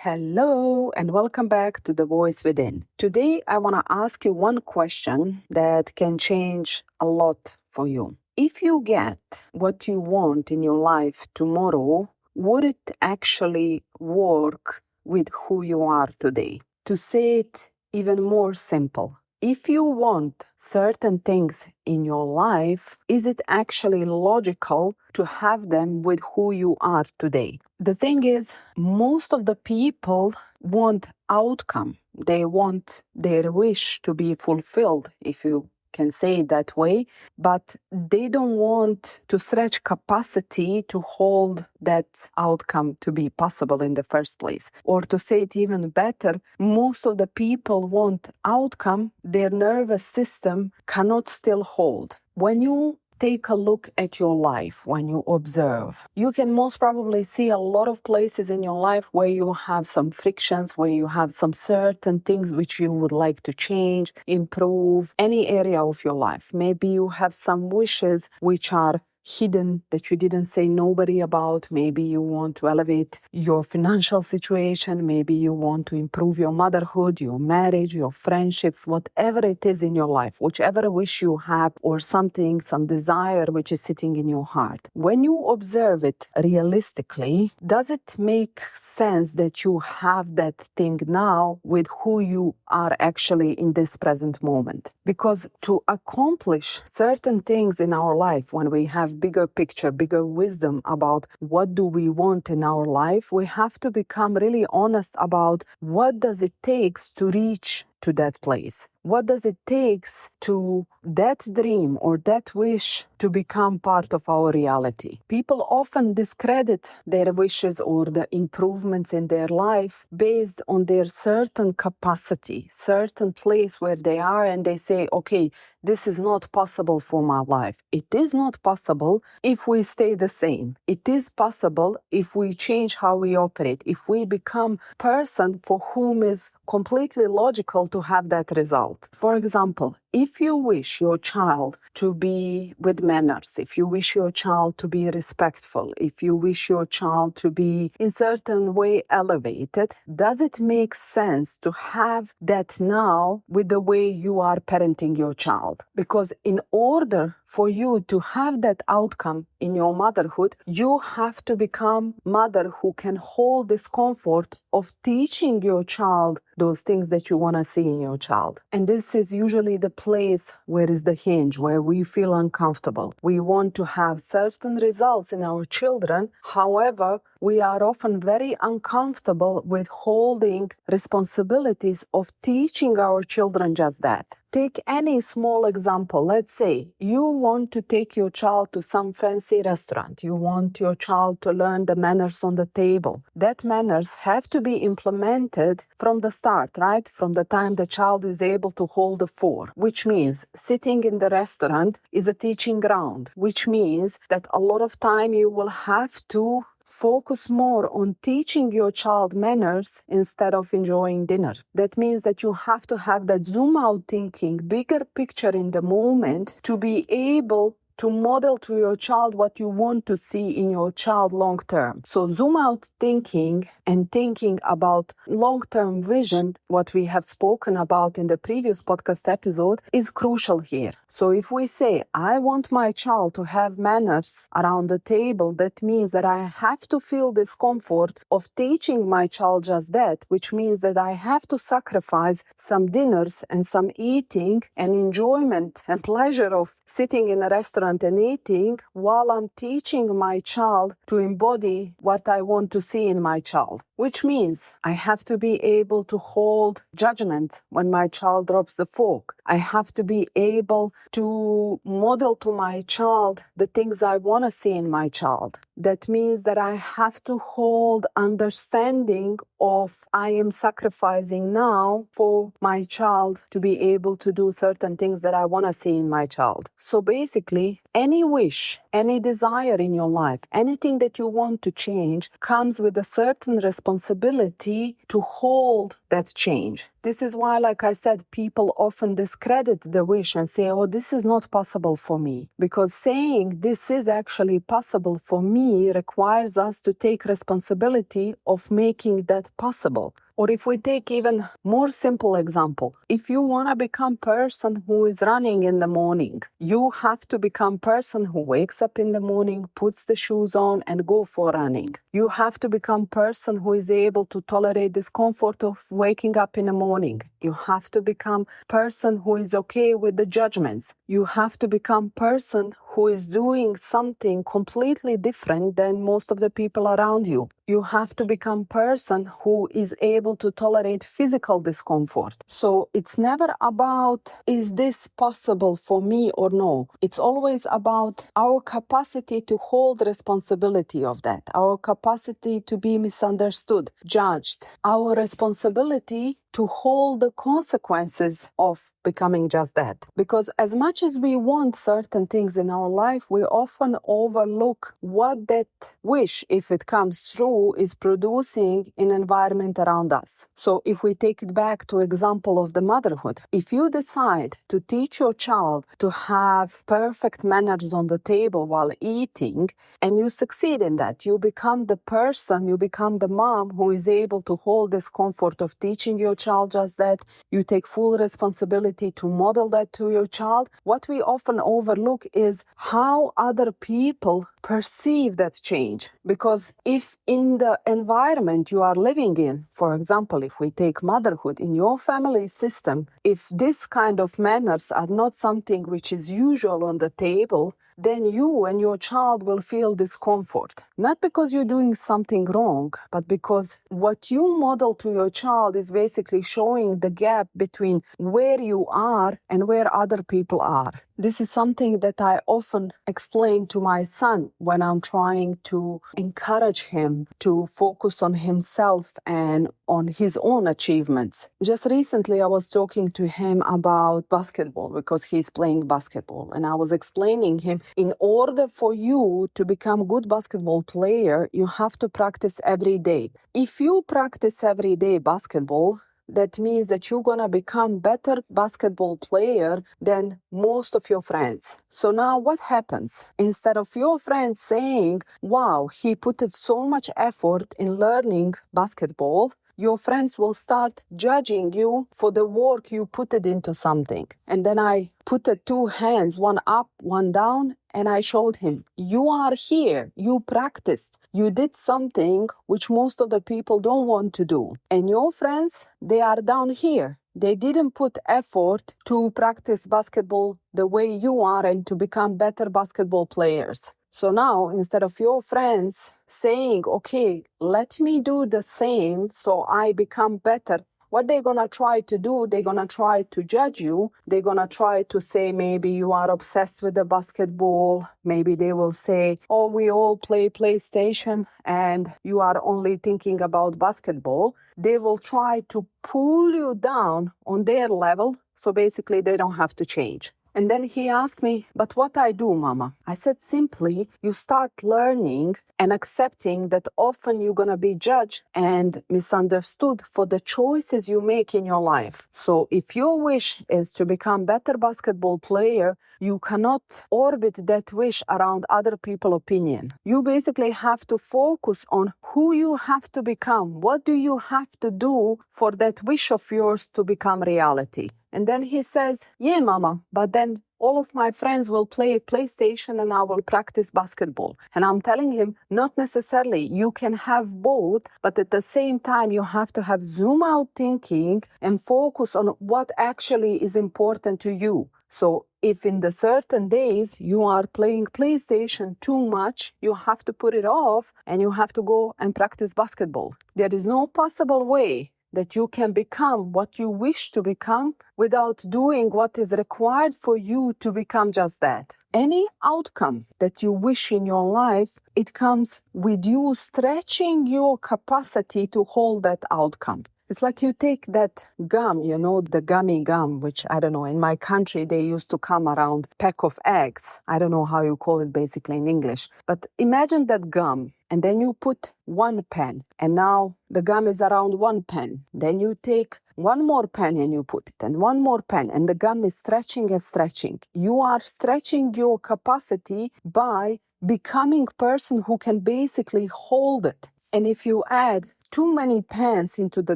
Hello, and welcome back to The Voice Within. Today, I want to ask you one question that can change a lot for you. If you get what you want in your life tomorrow, would it actually work with who you are today? To say it even more simple, if you want certain things in your life, is it actually logical to have them with who you are today? The thing is, most of the people want outcome. They want their wish to be fulfilled, if you can say it that way, but they don't want to stretch capacity to hold that outcome to be possible in the first place. Or to say it even better, most of the people want outcome their nervous system cannot still hold. When you take a look at your life, when you observe, you can most probably see a lot of places in your life where you have some frictions, where you have some certain things which you would like to change, improve, any area of your life. Maybe you have some wishes which are hidden that you didn't say nobody about. Maybe you want to elevate your financial situation. Maybe you want to improve your motherhood, your marriage, your friendships, whatever it is in your life, whichever wish you have or something, some desire which is sitting in your heart. When you observe it realistically, does it make sense that you have that thing now with who you are actually in this present moment? Because to accomplish certain things in our life, when we have bigger picture, bigger wisdom about what do we want in our life, we have to become really honest about what does it takes to reach to that place. What does it takes to that dream or that wish to become part of our reality? People often discredit their wishes or the improvements in their life based on their certain capacity, certain place where they are, and they say, okay, this is not possible for my life. It is not possible if we stay the same. It is possible if we change how we operate, if we become person for whom is completely logical to have that result. For example, if you wish your child to be with manners, if you wish your child to be respectful, if you wish your child to be in certain way elevated, does it make sense to have that now with the way you are parenting your child? Because in order for you to have that outcome in your motherhood, you have to become mother who can hold this comfort of teaching your child those things that you want to see in your child. And this is usually the place where is the hinge, where we feel uncomfortable. We want to have certain results in our children. However, we are often very uncomfortable with holding responsibilities of teaching our children just that. Take any small example. Let's say you want to take your child to some fancy restaurant. You want your child to learn the manners on the table. That manners have to be implemented from the start, right? From the time the child is able to hold the fork, which means sitting in the restaurant is a teaching ground, which means that a lot of time you will have to focus more on teaching your child manners instead of enjoying dinner. That means that you have to have that zoom out thinking, bigger picture in the moment to be able to model to your child what you want to see in your child long term. So zoom out thinking and thinking about long-term vision, what we have spoken about in the previous podcast episode, is crucial here. So if we say, I want my child to have manners around the table, that means that I have to feel this comfort of teaching my child just that, which means that I have to sacrifice some dinners and some eating and enjoyment and pleasure of sitting in a restaurant and eating while I'm teaching my child to embody what I want to see in my child. Which means I have to be able to hold judgment when my child drops the fork. I have to be able to model to my child the things I want to see in my child. That means that I have to hold understanding of I am sacrificing now for my child to be able to do certain things that I want to see in my child. So basically, any wish, any desire in your life, anything that you want to change comes with a certain responsibility to hold that change. This is why, like I said, people often discredit the wish and say, oh, this is not possible for me. Because saying this is actually possible for me requires us to take responsibility of making that possible. Or if we take even more simple example, if you want to become person who is running in the morning, you have to become person who wakes up in the morning, puts the shoes on and go for running. You have to become person who is able to tolerate discomfort of waking up in the morning. You have to become person who is okay with the judgments. You have to become person who is doing something completely different than most of the people around you. You have to become person who is able to tolerate physical discomfort. So it's never about, is this possible for me or no? It's always about our capacity to hold responsibility of that, our capacity to be misunderstood, judged, our responsibility to hold the consequences of becoming just that. Because as much as we want certain things in our life, we often overlook what that wish, if it comes true, is producing in environment around us. So if we take it back to example of the motherhood, if you decide to teach your child to have perfect manners on the table while eating, and you succeed in that, you become the person, you become the mom who is able to hold this comfort of teaching your child just that, you take full responsibility to model that to your child. What we often overlook is how other people perceive that change. Because if in the environment you are living in, for example, if we take motherhood, in your family system, if this kind of manners are not something which is usual on the table, then you and your child will feel discomfort. Not because you're doing something wrong, but because what you model to your child is basically showing the gap between where you are and where other people are. This is something that I often explain to my son when I'm trying to encourage him to focus on himself and on his own achievements. Just recently, I was talking to him about basketball because he's playing basketball. And I was explaining him, in order for you to become a good basketball player, you have to practice every day. If you practice every day basketball, that means that you're going to become better basketball player than most of your friends. So now what happens? Instead of your friends saying, wow, he put so much effort in learning basketball, your friends will start judging you for the work you put it into something. And then I put the two hands, one up, one down, and I showed him, you are here, you practiced, you did something which most of the people don't want to do. And your friends, they are down here. They didn't put effort to practice basketball the way you are and to become better basketball players. So now, instead of your friends saying, okay, let me do the same so I become better, what they're going to try to do, they're going to try to judge you. They're going to try to say maybe you are obsessed with the basketball. Maybe they will say, oh, we all play PlayStation and you are only thinking about basketball. They will try to pull you down on their level. So basically, they don't have to change. And then he asked me, but what I do, Mama? I said, simply, you start learning and accepting that often you're going to be judged and misunderstood for the choices you make in your life. So if your wish is to become better basketball player, you cannot orbit that wish around other people's opinion. You basically have to focus on who you have to become. What do you have to do for that wish of yours to become reality? And then he says, yeah, Mama, but then all of my friends will play PlayStation and I will practice basketball. And I'm telling him, not necessarily. You can have both, but at the same time, you have to have zoom out thinking and focus on what actually is important to you. So if in the certain days you are playing PlayStation too much, you have to put it off and you have to go and practice basketball. There is no possible way that you can become what you wish to become without doing what is required for you to become just that. Any outcome that you wish in your life, it comes with you stretching your capacity to hold that outcome. It's like you take that gum, the gummy gum, which, I don't know, in my country, they used to come around pack of eggs. I don't know how you call it basically in English. But imagine that gum, and then you put one pen, and now the gum is around one pen. Then you take one more pen and you put it, and one more pen, and the gum is stretching and stretching. You are stretching your capacity by becoming a person who can basically hold it. And if you add too many pens into the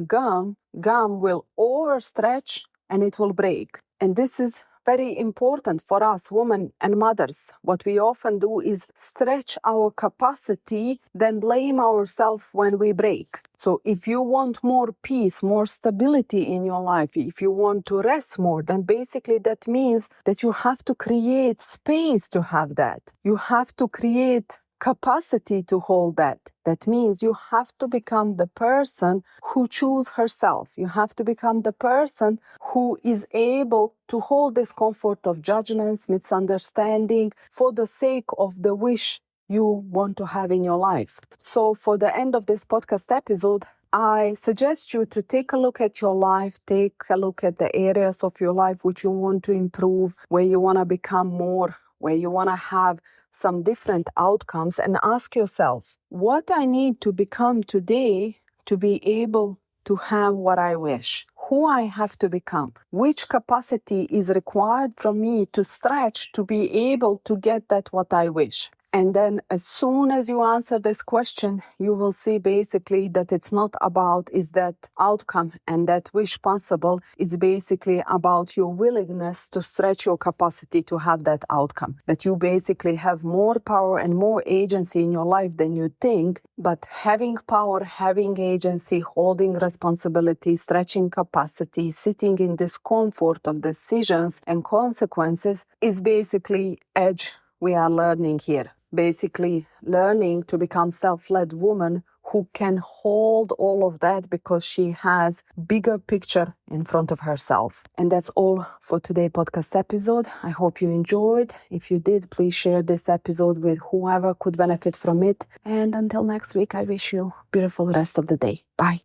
gum will overstretch and it will break. And this is very important for us women and mothers. What we often do is stretch our capacity, then blame ourselves when we break. So if you want more peace, more stability in your life, if you want to rest more, then basically that means that you have to create space to have that. You have to create capacity to hold that. That means you have to become the person who chooses herself. You have to become the person who is able to hold discomfort of judgments, misunderstanding, for the sake of the wish you want to have in your life. So for the end of this podcast episode, I suggest you to take a look at your life, take a look at the areas of your life which you want to improve, where you want to become more, where you want to have some different outcomes, and ask yourself, what I need to become today to be able to have what I wish? Who I have to become? Which capacity is required from me to stretch to be able to get that what I wish? And then as soon as you answer this question, you will see basically that it's not about is that outcome and that wish possible. It's basically about your willingness to stretch your capacity to have that outcome. That you basically have more power and more agency in your life than you think. But having power, having agency, holding responsibility, stretching capacity, sitting in discomfort of decisions and consequences is basically edge we are learning here. Basically learning to become self-led woman who can hold all of that because she has bigger picture in front of herself. And that's all for today's podcast episode. I hope you enjoyed. If you did, please share this episode with whoever could benefit from it. And until next week, I wish you a beautiful rest of the day. Bye.